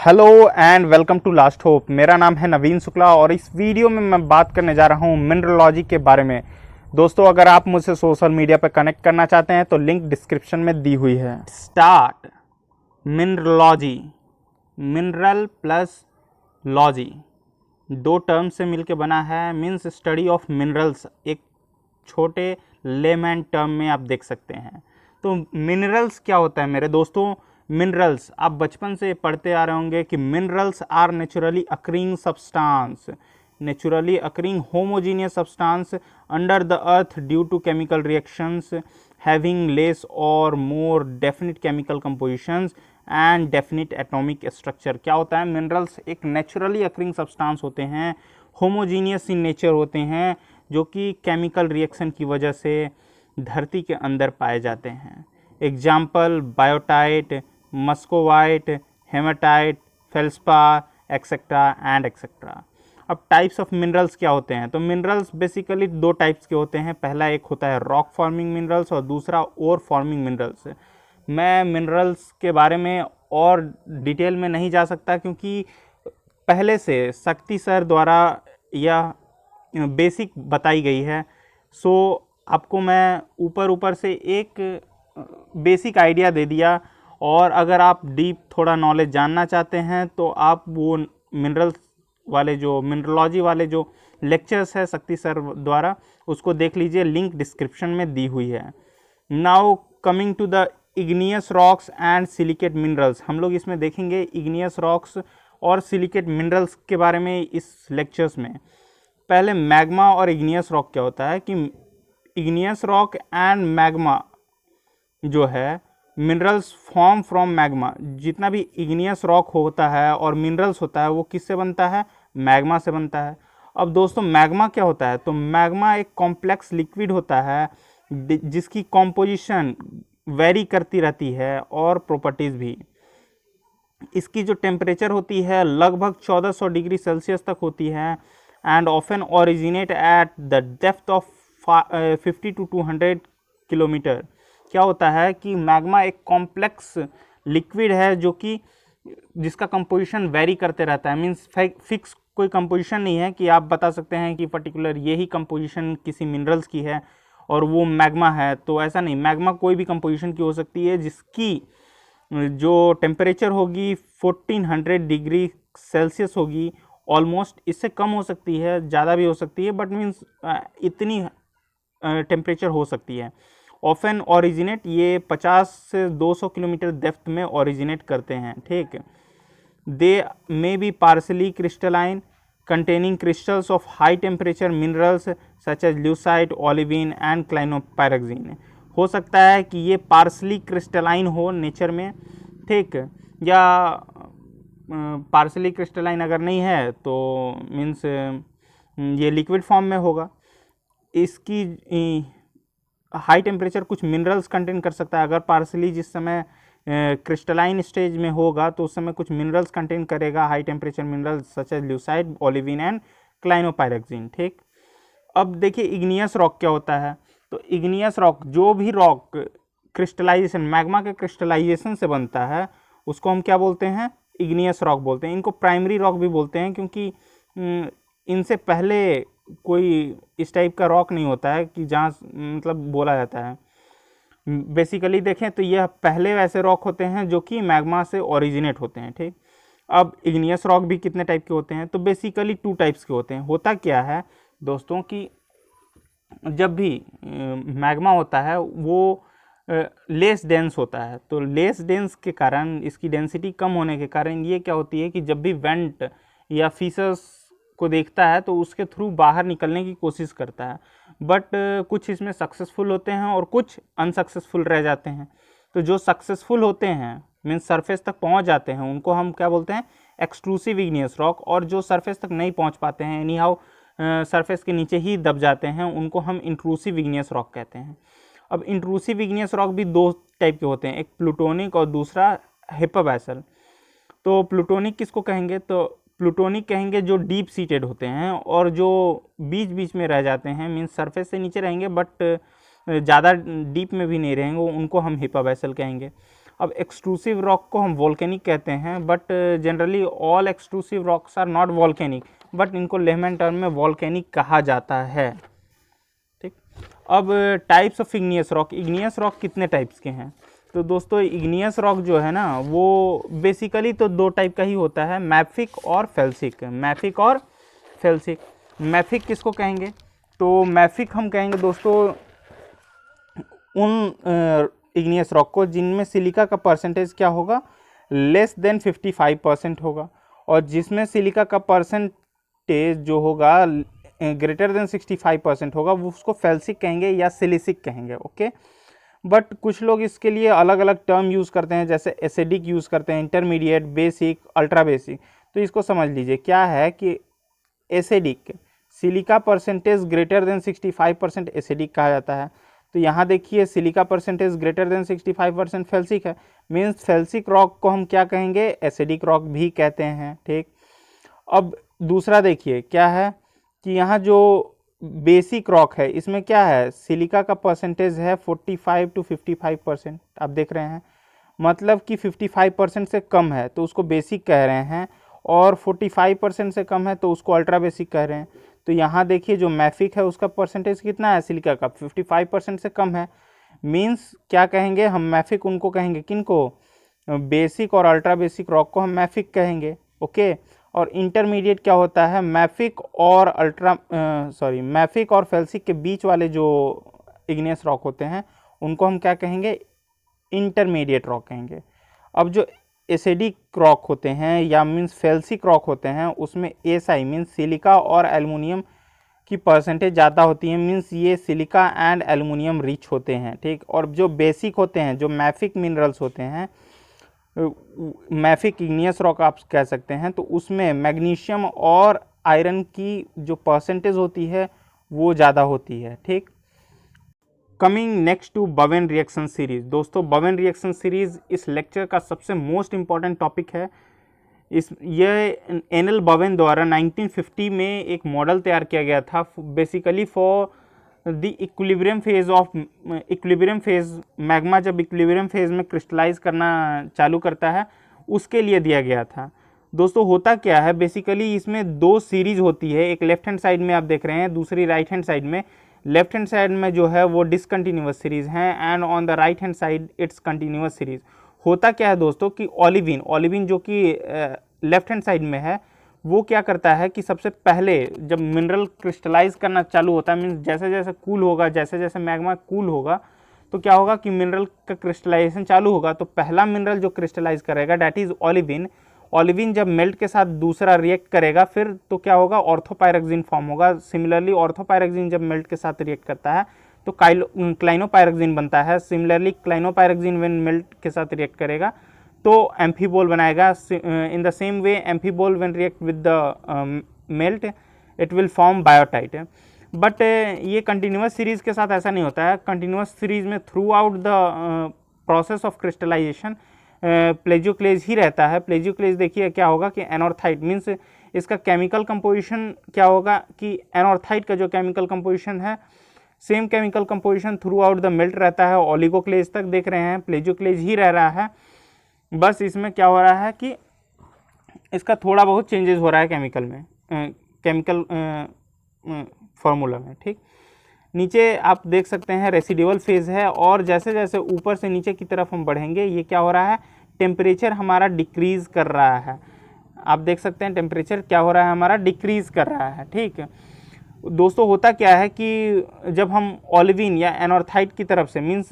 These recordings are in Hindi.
Hello and welcome to last hope. मेरा नाम है नवीन शुक्ला और इस वीडियो में मैं बात करने जा रहा हूँ मिनरलॉजी के बारे में। दोस्तों, अगर आप मुझसे सोशल मीडिया पर कनेक्ट करना चाहते हैं तो लिंक डिस्क्रिप्शन में दी हुई है। Start. Mineralogy, mineral plus logy दो टर्म से मिलकर बना है, मीन्स स्टडी ऑफ मिनरल्स। एक छोटे लेमैन टर्म में आप देख सकते हैं। तो मिनरल्स क्या होता है मेरे दोस्तों? मिनरल्स आप बचपन से पढ़ते आ रहे होंगे कि minerals are naturally occurring substance, naturally occurring homogeneous substance under the earth due to chemical reactions having less और more definite chemical compositions and definite atomic structure. क्या होता है? मिनरल्स एक नेचुरली अकरिंग सब्सटेंस होते हैं, होमोजीनियस इन नेचर होते हैं, जो कि केमिकल रिएक्शन की वजह से धरती के अंदर पाए जाते हैं। Example biotite, muscovite, hematite, feldspar etcetera and etcetera. अब टाइप्स ऑफ मिनरल्स क्या होते हैं? तो मिनरल्स बेसिकली दो टाइप्स के होते हैं। पहला एक होता है रॉक फॉर्मिंग मिनरल्स और दूसरा ओर फॉर्मिंग मिनरल्स। मैं मिनरल्स के बारे में और डिटेल में नहीं जा सकता क्योंकि पहले से शक्ति सर द्वारा यह बेसिक बताई गई है। सो आपको मैं ऊपर ऊपर से एक बेसिक आइडिया दे दिया, और अगर आप डीप थोड़ा नॉलेज जानना चाहते हैं तो आप वो मिनरल्स वाले जो मिनरलॉजी वाले जो लेक्चर्स है शक्ति सर द्वारा, उसको देख लीजिए, लिंक डिस्क्रिप्शन में दी हुई है। Now coming to the igneous rocks and silicate minerals. हम लोग इसमें देखेंगे इग्नियस रॉक्स और सिलिकेट मिनरल्स के बारे में इस लेक्चर्स में। पहले मैग्मा और इग्नियस रॉक क्या होता है कि इग्नियस रॉक एंड मैग्मा जो है, मिनरल्स फॉर्म फ्रॉम मैग्मा। जितना भी इग्नियस रॉक होता है और मिनरल्स होता है वो किससे बनता है? मैग्मा से बनता है। अब दोस्तों मैग्मा क्या होता है? तो मैग्मा एक कॉम्प्लेक्स लिक्विड होता है जिसकी कॉम्पोजिशन वेरी करती रहती है और प्रॉपर्टीज़ भी। इसकी जो टेम्परेचर होती है लगभग 1400 डिग्री सेल्सियस तक होती है and often originate at the depth of 50 to 200 kilometre. क्या होता है कि मैग्मा एक कॉम्प्लेक्स लिक्विड है जो कि जिसका कंपोजिशन वेरी करते रहता है, मीन्स फिक्स कोई कंपोजिशन नहीं है कि आप बता सकते हैं कि पर्टिकुलर यही कंपोजिशन किसी मिनरल्स की है और वो मैग्मा है। तो ऐसा नहीं, मैग्मा कोई भी कंपोजिशन की हो सकती है जिसकी जो टेम्परेचर होगी 1400 डिग्री सेल्सियस होगी। ऑलमोस्ट इससे कम हो सकती है, ज़्यादा भी हो सकती है, बट मीन्स इतनी टेम्परेचर हो सकती है। ऑफन ओरिजिनेट, ये 50 से 200 किलोमीटर डेप्थ में ओरिजिनेट करते हैं। ठीक, they may be partially crystalline containing crystals of high temperature minerals such as leucite, olivine and clinopyroxene. हो सकता है कि ये पार्सली क्रिस्टलाइन हो नेचर में, ठीक, या पार्सली क्रिस्टलाइन अगर नहीं है तो मीन्स ये लिक्विड फॉर्म में होगा। इसकी हाई टेम्परेचर कुछ मिनरल्स कंटेन कर सकता है। अगर पार्सली जिस समय क्रिस्टलाइन स्टेज में होगा तो उस समय कुछ मिनरल्स कंटेन करेगा, high temperature minerals such as leucite, olivine and clinopyroxene. ठीक, अब देखिए इग्नियस रॉक क्या होता है। तो इग्नियस रॉक, जो भी रॉक क्रिस्टलाइजेशन मैग्मा के क्रिस्टलाइजेशन से बनता है उसको हम क्या बोलते हैं? इग्नियस रॉक बोलते हैं। इनको प्राइमरी रॉक भी बोलते हैं क्योंकि इनसे पहले कोई इस टाइप का रॉक नहीं होता है कि जहाँ मतलब बोला जाता है। बेसिकली देखें तो यह पहले वैसे रॉक होते हैं जो कि मैग्मा से ओरिजिनेट होते हैं। ठीक, अब इग्नियस रॉक भी कितने टाइप के होते हैं? तो बेसिकली 2 टाइप्स के होते हैं। होता क्या है दोस्तों कि जब भी मैग्मा होता है वो लेस डेंस होता है, तो लेस डेंस के कारण, इसकी डेंसिटी कम होने के कारण ये क्या होती है कि जब भी वेंट या फीसस को देखता है तो उसके थ्रू बाहर निकलने की कोशिश करता है, बट कुछ इसमें सक्सेसफुल होते हैं और कुछ अनसक्सेसफुल रह जाते हैं। तो जो सक्सेसफुल होते हैं मीन्स सरफेस तक पहुंच जाते हैं उनको हम क्या बोलते हैं? Extrusive igneous rock. और जो सरफेस तक नहीं पहुंच पाते हैं, एनी हाउ सरफेस के नीचे ही दब जाते हैं, उनको हम इंट्रूसिव इग्नियस रॉक कहते हैं। अब इंट्रूसिव इग्नियस रॉक भी 2 टाइप के होते हैं, एक प्लूटोनिक और दूसरा हिप्पाबैसल। तो प्लूटोनिक किसको कहेंगे? तो प्लूटोनिक कहेंगे जो डीप सीटेड होते हैं, और जो बीच बीच में रह जाते हैं, मीन्स सरफेस से नीचे रहेंगे बट ज़्यादा डीप में भी नहीं रहेंगे, उनको हम हिप्पाबैसल कहेंगे। अब एक्सट्रूसिव रॉक को हम वोल्केनिक कहते हैं, but generally all extrusive rocks are not volcanic, but इनको लेमन टर्म में वोल्केनिक कहा जाता है। ठीक, अब types of igneous rock. Igneous rock कितने टाइप्स के हैं? तो दोस्तों इग्नियस रॉक जो है ना वो बेसिकली तो दो टाइप का ही होता है, मैफिक और फेल्सिक। मैफिक और फेल्सिक। मैफिक किसको कहेंगे? तो मैफिक हम कहेंगे दोस्तों उन इग्नियस रॉक को जिनमें सिलिका का परसेंटेज क्या होगा, लेस देन 55% होगा, और जिसमें सिलिका का परसेंटेज जो होगा ग्रेटर देन 65% होगा, वो उसको फेल्सिक कहेंगे या सिलिसिक कहेंगे। ओके, बट कुछ लोग इसके लिए अलग अलग टर्म यूज़ करते हैं, जैसे एसिडिक यूज़ करते हैं, इंटरमीडिएट, बेसिक, अल्ट्रा बेसिक। तो इसको समझ लीजिए क्या है कि acidic, silica percentage greater than 65% acidic कहा जाता है। तो यहाँ देखिए silica percentage greater than 65% felsic है, मीन्स फेल्सिक रॉक को हम क्या कहेंगे, एसिडिक रॉक भी कहते हैं। ठीक, अब दूसरा देखिए क्या है कि यहाँ जो बेसिक रॉक है इसमें क्या है, सिलिका का परसेंटेज है 45 to 55%। आप देख रहे हैं, मतलब कि 55% से कम है तो उसको बेसिक कह रहे हैं, और 45% से कम है तो उसको अल्ट्रा बेसिक कह रहे हैं। तो यहाँ देखिए जो मैफिक है उसका परसेंटेज कितना है, सिलिका का 55% से कम है, मीन्स क्या कहेंगे हम, मैफिक उनको कहेंगे, किनको, बेसिक और अल्ट्रा बेसिक रॉक को हम मैफिक कहेंगे। ओके, और इंटरमीडिएट क्या होता है, मैफिक और मैफिक और फेल्सिक के बीच वाले जो इग्नियस रॉक होते हैं उनको हम क्या कहेंगे, इंटरमीडिएट रॉक कहेंगे। अब जो एसिडिक रॉक होते हैं या मीन्स फेल्सिक रॉक होते हैं उसमें एसआई मीन्स सिलिका और एल्युमिनियम की परसेंटेज ज़्यादा होती है, मीन्स ये सिलिका एंड एल्युमिनियम रिच होते हैं। ठीक, और जो बेसिक होते हैं, जो मैफिक मिनरल्स होते हैं, मैफिक इग्नियस रॉक आप कह सकते हैं, तो उसमें मैग्नीशियम और आयरन की जो परसेंटेज होती है वो ज़्यादा होती है। ठीक, coming next to Bowen reaction series. दोस्तों बोवेन रिएक्शन सीरीज इस लेक्चर का सबसे मोस्ट इम्पॉर्टेंट टॉपिक है। यह एनएल बोवेन द्वारा 1950 में एक मॉडल तैयार किया गया था, basically for the equilibrium phase. Magma जब इक्विलिब्रियम फेज में क्रिस्टलाइज करना चालू करता है उसके लिए दिया गया था। दोस्तों होता क्या है, बेसिकली इसमें दो सीरीज होती है, एक लेफ्ट हैंड साइड में आप देख रहे हैं, दूसरी राइट हैंड साइड में। लेफ्ट हैंड साइड में जो है वो डिसकंटिन्यूअस सीरीज है and on the right hand side it's continuous series. होता क्या है दोस्तों कि ओलिविन जो कि लेफ्ट हैंड साइड में है, वो क्या करता है कि सबसे पहले जब मिनरल क्रिस्टलाइज करना चालू होता है, मीन्स जैसे जैसे कूल होगा, जैसे जैसे मैग्मा कूल होगा, तो क्या होगा कि मिनरल का क्रिस्टलाइजेशन चालू होगा। तो पहला मिनरल जो क्रिस्टलाइज करेगा डैट इज ओलिविन जब मेल्ट के साथ दूसरा रिएक्ट करेगा फिर तो क्या होगा, ऑर्थोपायरेक्सिन फॉर्म होगा। सिमिलरली ऑर्थोपायरेक्सिन जब मेल्ट के साथ रिएक्ट करता है तो क्लाइनोपायरेक्सिन बनता है। सिमिलरली क्लाइनोपायरेक्सिन व्हेन मेल्ट के साथ रिएक्ट करेगा तो एम्फीबोल बनाएगा। In the same way amphibole when react with the melt it will form biotite. But ये कंटिन्यूअस सीरीज के साथ ऐसा नहीं होता है। कंटिन्यूअस सीरीज में throughout the process of crystallization plagioclase ही रहता है। प्लेजियोक्लेज देखिए क्या होगा कि एनॉर्थाइट मीन्स इसका केमिकल कंपोजिशन क्या होगा कि एनॉर्थाइट का जो केमिकल कंपोजिशन है same chemical composition throughout the melt रहता है। ओलिगोक्लेज तक देख रहे हैं प्लेजियोक्लेज ही रह रहा है, बस इसमें क्या हो रहा है कि इसका थोड़ा बहुत चेंजेस हो रहा है केमिकल फार्मूला में। ठीक, नीचे आप देख सकते हैं रेसिडुअल फेज है, और जैसे जैसे ऊपर से नीचे की तरफ हम बढ़ेंगे ये क्या हो रहा है, टेम्परेचर हमारा डिक्रीज कर रहा है। आप देख सकते हैं टेम्परेचर क्या हो रहा है, हमारा डिक्रीज कर रहा है। ठीक दोस्तों, होता क्या है कि जब हम ओलिविन या एनॉर्थाइट की तरफ से means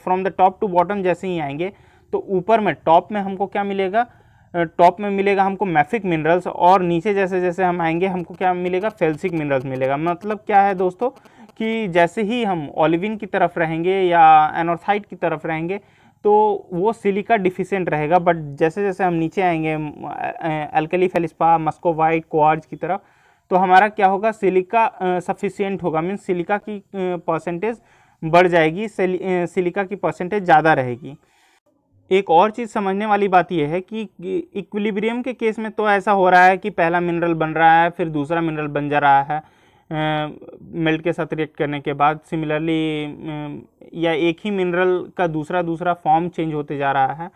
from the top to bottom जैसे ही आएंगे तो ऊपर में टॉप में हमको क्या मिलेगा, टॉप में मिलेगा हमको मैफिक मिनरल्स, और नीचे जैसे जैसे हम आएंगे हमको क्या मिलेगा, फेल्सिक मिनरल्स मिलेगा। मतलब क्या है दोस्तों कि जैसे ही हम ओलिविन की तरफ रहेंगे या एनॉर्थाइट की तरफ रहेंगे तो वो सिलिका डिफिशिएंट रहेगा, बट जैसे जैसे हम नीचे आएंगे अल्कली फेलिस्पा, मस्कोवाइट, क्वार्ट्ज की तरफ तो हमारा क्या होगा, सिलिका सफिशिएंट होगा, मीन्स सिलिका की परसेंटेज बढ़ जाएगी, सिलिका की परसेंटेज ज़्यादा रहेगी। एक और चीज़ समझने वाली बात यह है कि इक्विलिब्रियम के केस में तो ऐसा हो रहा है कि पहला मिनरल बन रहा है फिर दूसरा मिनरल बन जा रहा है, मेल्ट के साथ रिएक्ट करने के बाद। सिमिलरली या एक ही मिनरल का दूसरा फॉर्म चेंज होते जा रहा है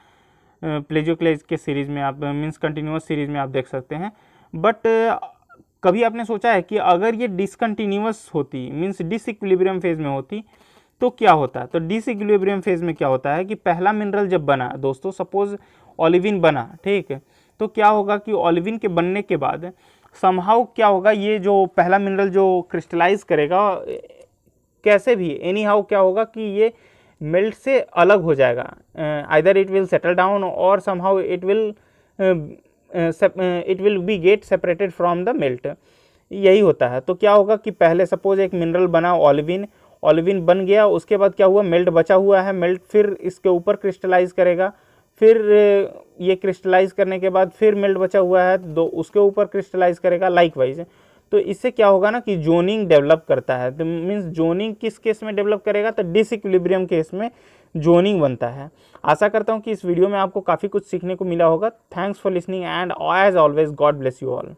प्लेजियोक्लेज के सीरीज़ में, आप मीन्स कंटिन्यूअस सीरीज़ में आप देख सकते हैं। बट कभी आपने सोचा है कि अगर ये डिसकंटिन्यूअस होती, मीन्स डिसइक्विलिब्रियम फेज में होती, तो क्या होता है? तो डिसइक्विलिब्रियम फेज में क्या होता है कि पहला मिनरल जब बना दोस्तों, सपोज ओलिविन बना, ठीक है, तो क्या होगा कि ओलिविन के बनने के बाद समहाउ क्या होगा, ये जो पहला मिनरल जो क्रिस्टलाइज करेगा कैसे भी एनी हाउ क्या होगा कि ये मेल्ट से अलग हो जाएगा। Either it will settle down और somehow it will be get separated from the melt, यही होता है। तो क्या होगा कि पहले सपोज एक मिनरल बना ओलिविन बन गया, उसके बाद क्या हुआ, मेल्ट बचा हुआ है, मेल्ट फिर इसके ऊपर क्रिस्टलाइज करेगा, फिर ये क्रिस्टलाइज करने के बाद फिर मेल्ट बचा हुआ है तो उसके ऊपर क्रिस्टलाइज करेगा लाइकवाइज। तो इससे क्या होगा ना कि जोनिंग डेवलप करता है। तो मीन्स जोनिंग किस केस में डेवलप करेगा, तो डिसइक्विलिब्रियम केस में जोनिंग बनता है। आशा करता हूँ कि इस वीडियो में आपको काफ़ी कुछ सीखने को मिला होगा। Thanks for listening and as always God bless you all.